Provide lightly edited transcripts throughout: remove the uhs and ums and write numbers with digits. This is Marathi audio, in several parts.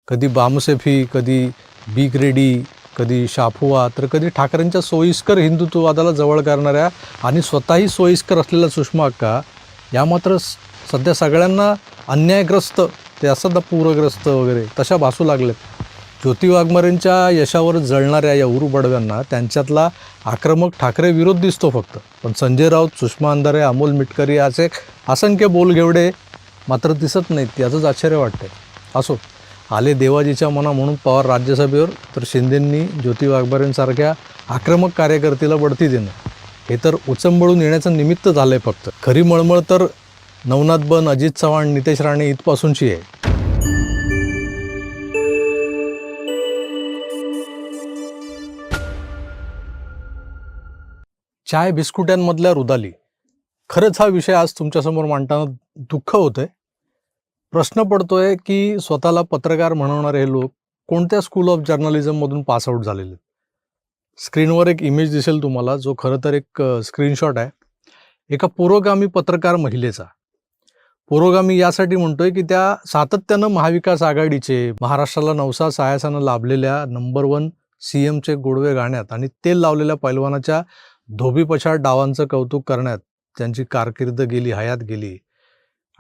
कधी बामसेफी, कधी बी ग्रेडी, कधी शाफुआ, तर कधी ठाकरेंच्या सोयीस्कर हिंदुत्ववादाला जवळ करणाऱ्या आणि स्वतःही सोयीस्कर असलेल्या सुषमा अक्का या मात्र सध्या सगळ्यांना अन्यायग्रस्त, ते असतात ना पूरग्रस्त वगैरे, तशा भासू लागलेत. ज्योती वाघमारेंच्या यशावर जळणाऱ्या या उरू बडव्यांना त्यांच्यातला आक्रमक ठाकरे विरोध दिसतो फक्त. पण संजय राऊत, सुषमा अंधारे, अमोल मिटकरी असे असंख्य बोलघेवडे मात्र दिसत नाहीत. याचंच आश्चर्य वाटतंय. असो, आले देवाजीच्या मना म्हणून पवार राज्यसभेवर, तर शिंदेंनी ज्योती वाघमारेंसारख्या आक्रमक कार्यकर्त्याला बढती देणं हे तर उचंबळून येण्याचं निमित्त झालं आहे फक्त. खरी मळमळ तर नवनाथ बन, अजित चव्हाण, नितेश राणे इथपासूनची आहे. चाय बिस्कुट्यांमधल्या रुदाली, खरंच हा विषय आज तुमच्यासमोर मांडताना दुःख होतंय. प्रश्न पडतोय की स्वतःला पत्रकार म्हणवणारे हे लोक कोणत्या स्कूल ऑफ जर्नलिझममधून पासआउट झालेले. स्क्रीनवर एक इमेज दिसेल तुम्हाला, जो खरं तर एक स्क्रीनशॉट आहे एका पुरोगामी पत्रकार महिलेचा. पुरोगामी यासाठी म्हणतोय की त्या सातत्यानं महाविकास आघाडीचे, महाराष्ट्राला नवसा सायासानं लाभलेल्या नंबर 1 CMचे गोडवे गाण्यात आणि तेल लावलेल्या पैलवानाच्या धोबीपछाड डावांचं कौतुक करण्यात त्यांची कारकीर्द गेली, हयात गेली.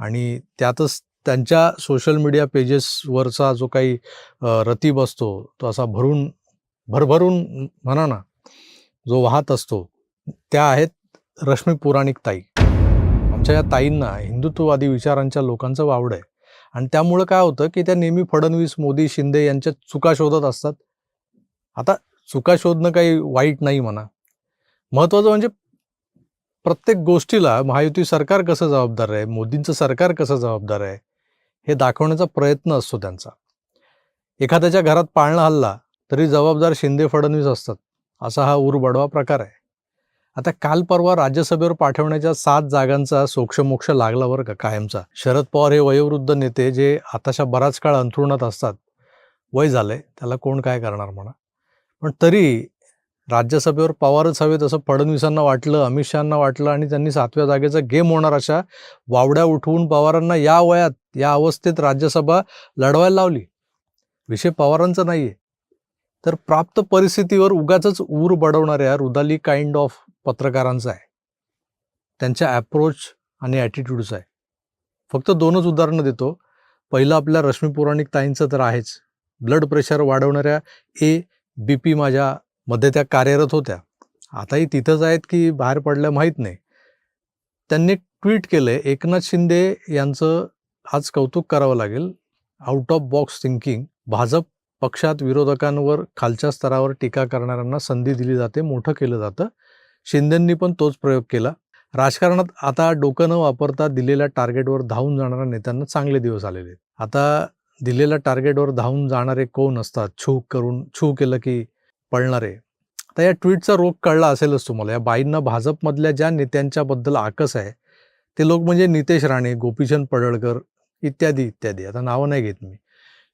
आणि त्यातच त्यांच्या सोशल मीडिया पेजेसवरचा जो काही रतीब असतो तो असा भरभरून म्हणा ना, जो वाहत असतो, त्या आहेत रश्मी पुराणिक ताई. आमच्या या ताईंना हिंदुत्ववादी विचारांच्या लोकांचं वावड आहे. आणि त्यामुळं काय होतं की त्या नेहमी फडणवीस, मोदी, शिंदे यांच्या चुका शोधत असतात. आता चुका शोधणं काही वाईट नाही म्हणा. महत्त्वाचं म्हणजे प्रत्येक गोष्टीला महायुती सरकार कसं जबाबदार आहे, मोदींचं सरकार कसं जबाबदार आहे, हे दाखवण्याचा प्रयत्न असतो त्यांचा. एखाद्याच्या घरात पाळणा हल्ला तरी जबाबदार शिंदे, फडणवीस असतात, असा हा उरबडवा प्रकार आहे. आता काल परवा राज्यसभेवर पाठवण्याच्या 7 जागांचा सोक्षमोक्ष लागला बरं का, कायमचा. शरद पवार हे वयोवृद्ध नेते जे आताशा बराच काळ अंथरुणात असतात, वय झालंय, त्याला कोण काय करणार म्हणा. पण तरी राज्यसभेवर पवारच हवेत असं फडणवीसांना वाटलं, अमित शहांना वाटलं आणि त्यांनी 7व्या जागेचा गेम होणार अशा वावड्या उठवून पवारांना या वयात, या अवस्थेत राज्यसभा लढवायला लावली. विषय पवारांचा नाहीये, तर प्राप्त परिस्थितीवर उगाचच ऊर बडवणाऱ्या रुदाली काइंड ऑफ पत्रकारांचा आहे, त्यांच्या ॲप्रोच आणि ॲटिट्यूडचा आहे. फक्त 2च उदाहरणं देतो. पहिलं आपल्या रश्मी पुराणिक ताईंचं तर आहेच. ब्लड प्रेशर वाढवणाऱ्या ABP माझ्या मध्ये त्या कार्यरत होत्या. आताही तिथंच आहेत की बाहेर पडल्या माहीत नाही. त्यांनी ट्विट केलंय, एकनाथ शिंदे यांचं आज कौतुक करावं लागेल. Out of box thinking. Bhajap पक्षात विरोधकांवर खालच्या स्तरावर टीका करणाऱ्यांना संधी दिली जाते, मोठं केलं जातं. शिंदेंनी पण तोच प्रयोग केला. राजकारणात आता डोकं न वापरता दिलेल्या टार्गेटवर धावून जाणाऱ्या नेत्यांना चांगले दिवस आलेले. आता दिलेल्या टार्गेटवर धावून जाणारे कोण असतात, छू केलं की पळणारे. आता या ट्विटचा रोग कळला असेलच तुम्हाला. या बाईंना भाजपमधल्या ज्या नेत्यांच्याबद्दल आकस आहे ते लोक म्हणजे नितेश राणे, गोपीचंद पडळकर इत्यादी इत्यादी. आता नावं नाही घेत मी.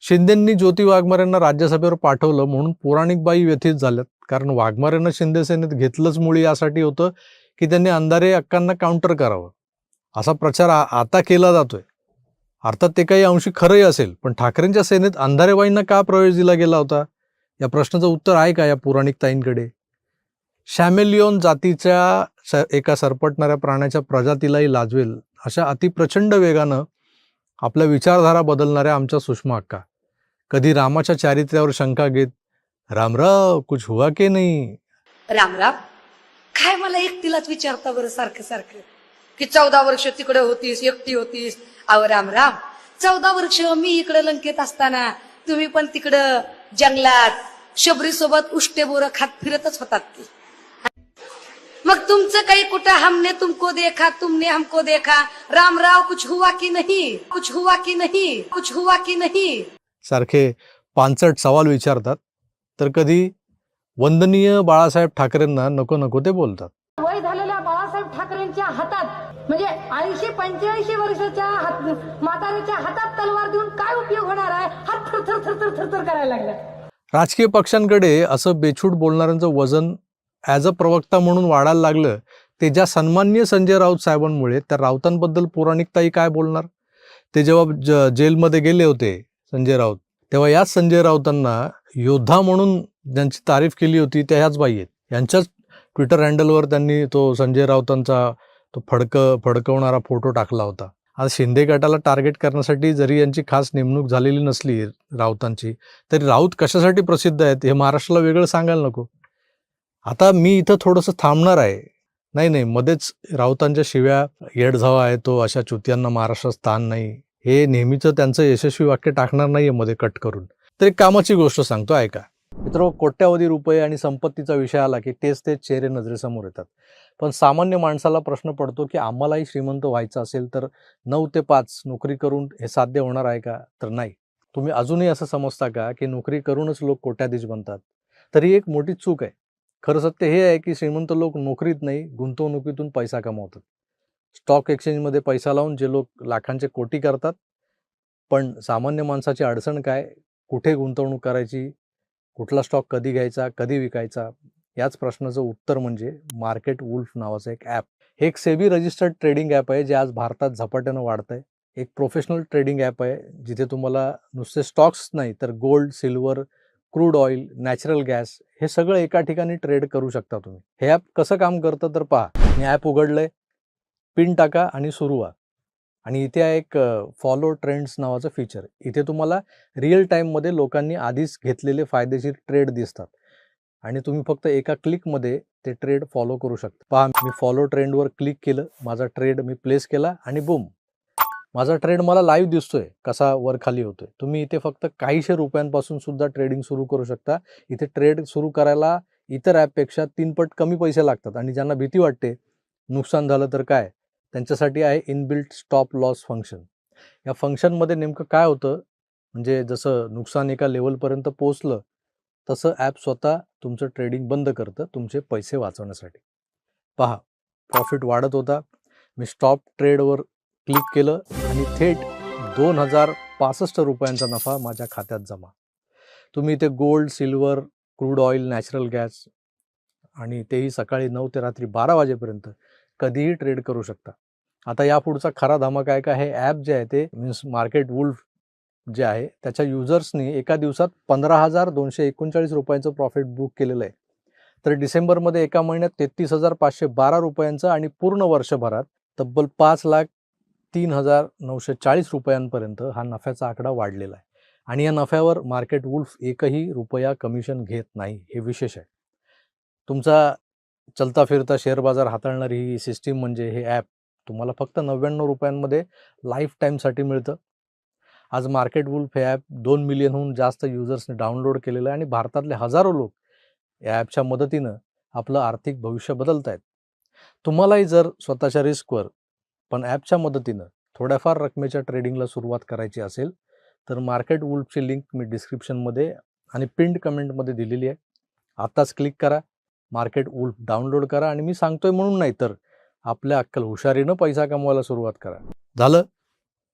शिंदेंनी ज्योती वाघमारेंना राज्यसभेवर पाठवलं म्हणून पुराणिक बाई व्यथित झाल्यात. कारण वाघमारेंना शिंदे सेनेत घेतलंच मुळी यासाठी होतं की त्यांनी अंधारे अक्कांना काउंटर करावं, असा प्रचार आता केला जातोय. अर्थात ते काही अंशी खरंही असेल, पण ठाकरेंच्या सेनेत अंधारेबाईंना का प्रवेश दिला गेला होता, या प्रश्नाचं उत्तर आहे का या पुराणिक ताईंकडे? शॅमेलिओन जातीच्या एका सरपटणाऱ्या प्राण्याच्या प्रजातीलाही लाजवेल अशा अतिप्रचंड वेगानं आपल्या विचारधारा बदलणाऱ्या आमच्या सुषमा अक्का कधी रामाच्या चारित्र्यावर शंका घेत, रामराव कुछ हुआ के नाही. रामराव काय मला एकटीलाच विचारता बरं सारखं सारखं की 14 वर्ष तिकडे होतीस, एकटी होतीस. अहो रामराव, 14 वर्ष मी इकडे लंकेत असताना तुम्ही पण तिकडं जंगलात शबरी सोबत उष्टे बोरं खात फिरतच होतात की. मग तुमचं काही कुठं हमने तुमको देखा, तुमने हमको देखा. रामराव कुछ हुआ की नहीं, कुछ हुआ की नहीं, कुछ हुआ की नहीं सारखे पानसट सवाल विचारतात, तर कधी वंदनीय बाळासाहेब ठाकरेंना नको नको ते बोलतात. वय झालेल्या बाळासाहेब ठाकरेंच्या हातात म्हणजे 80-85 वर्षाच्या म्हाताऱ्याच्या हातात तलवार देऊन काय उपयोग होणार आहे? हात थरथर थरथर थरथर करायला लागला. राजकीय पक्षांकडे असं बेछूट बोलणाऱ्यांचं वजन ॲज अ प्रवक्ता म्हणून वाढायला लागलं ते ज्या सन्माननीय संजय राऊत साहेबांमुळे. त्या राऊतांबद्दल पुराणिक ताई काय बोलणार? ते जेव्हा जेलमध्ये गेले होते संजय राऊत, तेव्हा याच संजय राऊतांना योद्धा म्हणून ज्यांची तारीफ केली होती त्या ह्याच बाई आहेत. यांच्याच ट्विटर हँडलवर त्यांनी तो संजय राऊतांचा तो फडकवणारा फोटो टाकला होता. आज शिंदे गटाला टार्गेट करण्यासाठी जरी यांची खास नेमणूक झालेली नसली राऊतांची, तरी राऊत कशासाठी प्रसिद्ध आहेत हे महाराष्ट्राला वेगळं सांगायला नको. आता मी इथं थोडंसं थांबणार आहे. नाही, मध्येच राऊतांच्या शिव्या येडझावा आहे तो, अशा चुतियांना महाराष्ट्रात स्थान नाही, हे नेहमीचं त्यांचं यशस्वी वाक्य टाकणार नाहीये मध्ये कट करून. तर एक कामाची गोष्ट सांगतो, ऐका मित्र. कोट्यावधी रुपये आणि संपत्तीचा विषय आला की तेच चेहरे नजरेसमोर येतात. पण सामान्य माणसाला प्रश्न पडतो की आम्हालाही श्रीमंत व्हायचं असेल तर 9 ते 5 नोकरी करून हे साध्य होणार आहे का? तर नाही. तुम्ही अजूनही असं समजता का की नोकरी करूनच लोक कोट्याधीश बनतात? तर ही एक मोठी चूक आहे. खरं सत्य हे आहे की श्रीमंत लोक नोकरीत नाही, गुंतवणुकीतून पैसा कमवतात. स्टॉक एक्सचेंजमध्ये पैसा लावून जे लोक लाखांचे कोटी करतात. पण सामान्य माणसाची अडचण काय? कुठे गुंतवणूक करायची, कुठला स्टॉक कधी घ्यायचा, कधी विकायचा, याच प्रश्नाचं उत्तर म्हणजे मार्केट वुल्फ नावाचं एक ॲप. हे एक सेबी रजिस्टर्ड ट्रेडिंग ॲप आहे जे आज भारतात झपाट्यानं वाढतंय. एक प्रोफेशनल ट्रेडिंग ॲप आहे जिथे तुम्हाला नुसते स्टॉक्स नाही तर gold, silver, crude oil, natural gas हे सगळं एका ठिकाणी ट्रेड करू शकता तुम्ही. हे ॲप कसं काम करतं तर पहा. मी ॲप उघडलंय, पिन टाका आणि सुरू व्हा. आणि इथे आहे एक फॉलो ट्रेंड्स नावाचं फीचर. इथे तुम्हाला रिअल टाईममध्ये लोकांनी आधीच घेतलेले फायदेशीर ट्रेड दिसतात आणि तुम्ही फक्त एका क्लिकमध्ये ते ट्रेड फॉलो करू शकता. पहा, मी फॉलो ट्रेंडवर क्लिक केलं, माझा ट्रेड मी प्लेस केला आणि बूम, माझा ट्रेड मला लाईव्ह दिसतोय कसा वर खाली होतोय. तुम्ही इथे फक्त काहीशे रुपयांपासून सुद्धा ट्रेडिंग सुरू करू शकता. इथे ट्रेड सुरू करायला इतर ॲपपेक्षा 3 पट कमी पैसे लागतात आणि ज्यांना भीती वाटते नुकसान झालं तर काय, त्यांच्यासाठी आहे इनबिल्ट स्टॉप लॉस फंक्शन. या फंक्शनमध्ये नेमकं काय होतं, म्हणजे जसं नुकसान एका लेवलपर्यंत पोहोचलं तसं ॲप स्वतः तुमचं ट्रेडिंग बंद करतं तुमचे पैसे वाचवण्यासाठी. पहा, प्रॉफिट वाढत होता. मी स्टॉप ट्रेडवर क्लिक केलं आणि थेट 2065 रुपयांचा नफा माझ्या खात्यात जमा. तुम्ही इथे gold, silver, crude oil, natural gas आणि तेही सकाळी 9 ते रात्री 12 वाजेपर्यंत कधीही ट्रेड करू शकता. आता यापुढचा खरा धमाका आहे का, हे ॲप जे आहे ते मीन्स मार्केट वुल्फ जे आहे त्याच्या युजर्सनी एका दिवसात 15,239 रुपयांचं प्रॉफिट बुक केलेलं आहे. तर डिसेंबरमध्ये एका महिन्यात 33,512 रुपयांचं आणि पूर्ण वर्षभरात तब्बल 5,03,940 रुपयांपर्यंत हा नफ्याचा आकडा वाढलेला आहे. आणि या नफ्यावर मार्केट वुल्फ एकही रुपया कमिशन घेत नाही, हे विशेष आहे. तुमचा चलता फिरता शेअर बाजार हाताळणारी ही सिस्टीम म्हणजे हे ॲप तुम्हाला फक्त 99 रुपयांमध्ये लाईफ टाईमसाठी मिळतं. आज मार्केट वुल्फ हे ॲप 2 मिलियनहून जास्त युजर्सने डाउनलोड केलेलं आहे आणि भारतातले हजारो लोक या ॲपच्या मदतीनं आपलं आर्थिक भविष्य बदलत आहेत. तुम्हालाही जर स्वतःच्या रिस्कवर पण ॲपच्या मदतीनं थोड्याफार रकमेच्या ट्रेडिंगला सुरुवात करायची असेल तर मार्केट वुल्फची लिंक मी डिस्क्रिप्शनमध्ये आणि पिन्ड कमेंटमध्ये दिलेली आहे. आत्ताच क्लिक करा, मार्केट वुल्फ डाउनलोड करा आणि मी सांगतोय म्हणून नाही तर आपल्या अक्कल हुशारीनं पैसा कमवायला सुरुवात करा. झालं?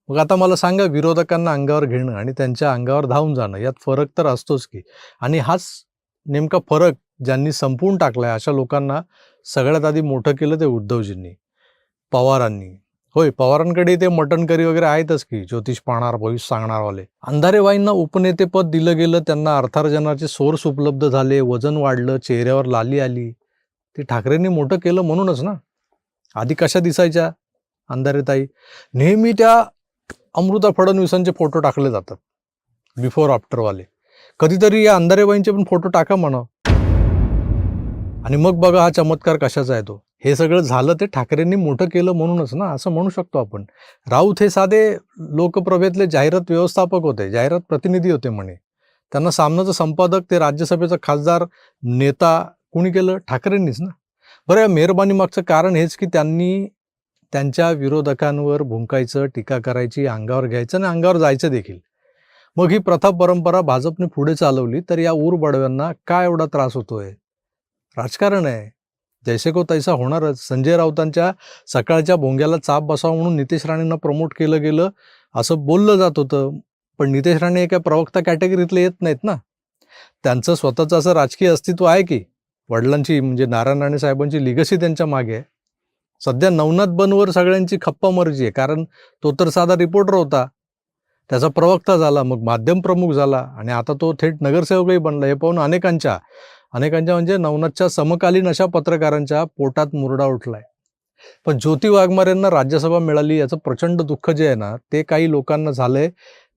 मग आता मला सांगा, विरोधकांना अंगावर घेणं आणि त्यांच्या अंगावर धावून जाणं यात फरक तर असतोच की. आणि हाच नेमका फरक ज्यांनी संपवून टाकलाय अशा लोकांना सगळ्यात आधी मोठं केलं ते उद्धवजींनी, पवारांनी. होय, पवारांकडे ते मटण करी वगैरे आहेतच की, ज्योतिष पाहणार, भविष्य सांगणारवाले. अंधारेबाईंना उपनेतेपद दिलं गेलं, त्यांना अर्थार्जनाचे सोर्स उपलब्ध झाले, वजन वाढलं, चेहऱ्यावर लाली आली. ते ठाकरेंनी मोठं केलं म्हणूनच ना. आधी कशा दिसायच्या अंधारेताई? नेहमी त्या अमृता फडणवीसांचे फोटो टाकले जातात, बिफोर आफ्टरवाले. कधीतरी या अंधारेबाईंचे पण फोटो टाका म्हणा आणि मग बघा हा चमत्कार कशाचा आहे तो. हे सगळं झालं ते ठाकरेंनी मोठं केलं म्हणूनच ना, असं म्हणू शकतो आपण. राऊत हे साधे लोकप्रभेतले जाहिरात व्यवस्थापक होते, जाहिरात प्रतिनिधी होते म्हणे. त्यांना सामनाचं संपादक, ते राज्यसभेचा खासदार, नेता कुणी केलं? ठाकरेंनीच ना. बरं, या मेहरबानी मागचं कारण हेच की त्यांनी त्यांच्या विरोधकांवर भुंकायचं, टीका करायची, अंगावर घ्यायचं आणि अंगावर जायचं देखील. मग ही प्रथा परंपरा भाजपने पुढे चालवली तर या ऊर बडव्यांना काय एवढा त्रास होतोय? राजकारण आहे, जैसे को तैसा होणारच. संजय राऊतांच्या सकाळच्या भोंग्याला चाप बसावं म्हणून नितेश राणेंना प्रमोट केलं गेलं असं बोललं जात होतं. पण नितेश राणे एका प्रवक्ता कॅटेगरीतले येत नाहीत ना. त्यांचं स्वतःचं असं राजकीय अस्तित्व आहे की वडिलांची म्हणजे नारायण राणे साहेबांची लिगसी त्यांच्या मागे आहे. सध्या नवनाथ बनवर सगळ्यांची खप्पा मर्जी आहे, कारण तो तर साधा रिपोर्टर होता. त्याचा प्रवक्ता झाला, मग माध्यम प्रमुख झाला आणि आता तो थेट नगरसेवकही बनला. हे पाहून अनेकांच्या म्हणजे नवनाथच्या समकालीन अशा पत्रकारांच्या पोटात मुरडा उठलाय. पण ज्योती वाघमारेंना राज्यसभा मिळाली याचं प्रचंड दुःख जे आहे ना, ते काही लोकांना झालंय.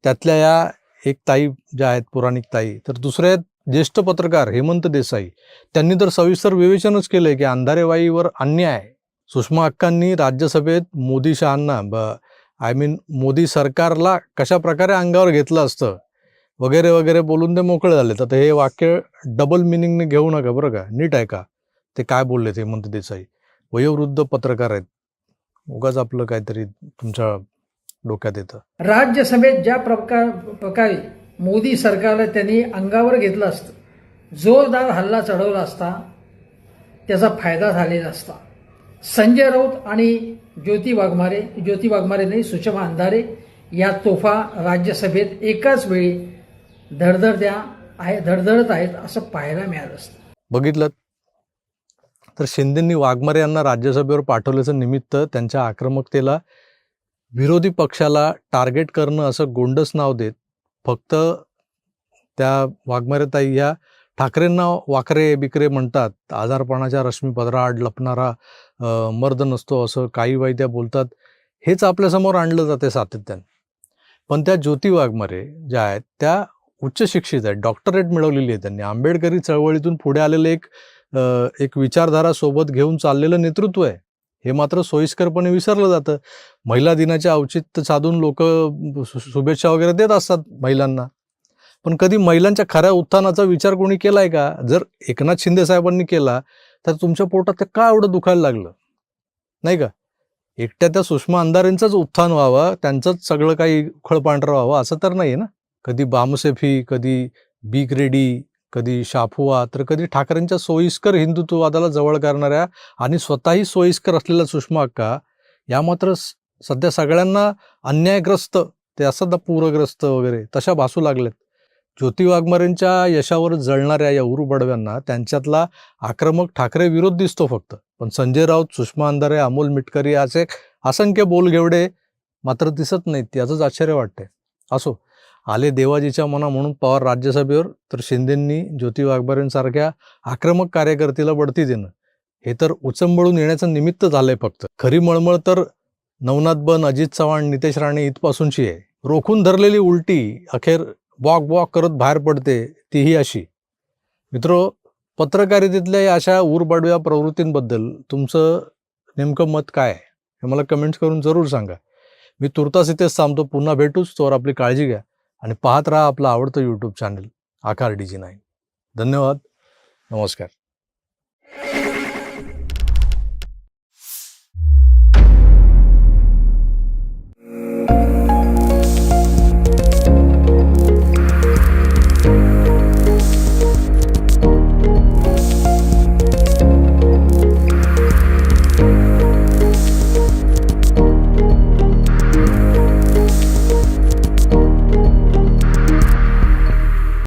त्यातल्या या एक ताई ज्या आहेत, पुराणिक ताई, तर दुसरे आहेत ज्येष्ठ पत्रकार हेमंत देसाई. त्यांनी तर सविस्तर विवेचनच केलंय की अंधारेवाईवर अन्याय आहे. सुषमा अक्कांनी राज्यसभेत मोदी शहांना मोदी सरकारला कशा प्रकारे अंगावर घेतलं असतं वगैरे वगैरे बोलून ते मोकळे झाले. तर हे वाक्य डबल मिनिंगने घेऊ नका बरं का, नीट ऐका ते काय बोलले ते हेमंत देसाई. वयोवृद्ध पत्रकार आहेत, उगाच आपलं काहीतरी तुमच्या डोक्यात येतं. राज्यसभेत ज्या प्रकारे मोदी सरकारला त्यांनी अंगावर घेतलं असतं, जोरदार हल्ला चढवला असता, त्याचा फायदा झालेला असता. संजय राऊत आणि ज्योती वाघमारे नाही, सुषमा अंधारे या तोफा राज्यसभेत एकाच वेळी धडधडत आहेत असं पाहायला मिळालं असतं. बघितलं तर शिंदेंनी वाघमारे यांना राज्यसभेवर पाठवल्याचं निमित्त त्यांच्या आक्रमकतेला विरोधी पक्षाला टार्गेट करणं असं गोंडस नाव देत फक्त त्या वाघमारेताई या ठाकरेंना वाकरे बिकरे म्हणतात. आजारपणाच्या रश्मी पदराआड लपणारा मर्द नसतो असं काही वाई त्या बोलतात. हेच आपल्यासमोर आणलं जाते सातत्याने. पण त्या ज्योती वाघमारे ज्या आहेत त्या उच्च शिक्षित आहेत, डॉक्टरेट मिळवलेली आहे त्यांनी. आंबेडकरी चळवळीतून पुढे आलेले एक विचारधारा सोबत घेऊन चाललेलं नेतृत्व आहे. हे मात्र सोयीस्करपणे विसरलं जातं. महिला दिनाचे औचित्य साधून लोक शुभेच्छा वगैरे देत असतात महिलांना, पण कधी महिलांच्या खऱ्या उत्थानाचा विचार कोणी केलाय का? जर एकनाथ शिंदे साहेबांनी केला तर तुमच्या पोटात ते का एवढं दुखायला लागलं नाही का? एकट्या त्या सुषमा अंधारेंचंच उत्थान व्हावं, त्यांचंच सगळं काही खळपांढरं व्हावं असं तर नाही ना. कधी बामसेफी, कधी बी ग्रेडी, कधी शाफुआ, तर कधी ठाकरेंच्या सोयीस्कर हिंदुत्ववादाला जवळ करणाऱ्या आणि स्वतःही सोयीस्कर असलेल्या सुषमा अक्का या मात्र सध्या सगळ्यांना अन्यायग्रस्त, ते असतात ना पूरग्रस्त वगैरे, तशा भासू लागल्यात. ज्योती वाघमारेंच्या यशावर जळणाऱ्या या उरुबडव्यांना त्यांच्यातला आक्रमक ठाकरे विरोध दिसतो फक्त. पण संजय राऊत, सुषमा अंधारे, अमोल मिटकरी असे असंख्य बोलघेवडे मात्र दिसत नाहीत. याचंच आश्चर्य वाटते. असो, आले देवाजीच्या मना म्हणून पवार राज्यसभेवर, तर शिंदेंनी ज्योती वाघमारेंसारख्या आक्रमक कार्यकर्त्याला बढती देणं हे तर उचंबळून येण्याचं निमित्त झालंय फक्त. खरी मळमळ तर नवनाथ बन, अजित चव्हाण, नितेश राणे इथपासूनची आहे. रोखून धरलेली उलटी अखेर बॉक करत बाहेर पडते, तीही अशी. मित्रो, पत्रकारितेतल्या या अशा उरबडव्या प्रवृत्तींबद्दल तुमचं नेमकं मत काय आहे हे मला कमेंट्स करून जरूर सांगा. मी तुर्तास इथेच थांबतो. पुन्हा भेटूच. तोवर आपली काळजी घ्या आणि पाहत राहा आपलं आवडतं यूट्यूब चॅनल आकार DG9. धन्यवाद. नमस्कार.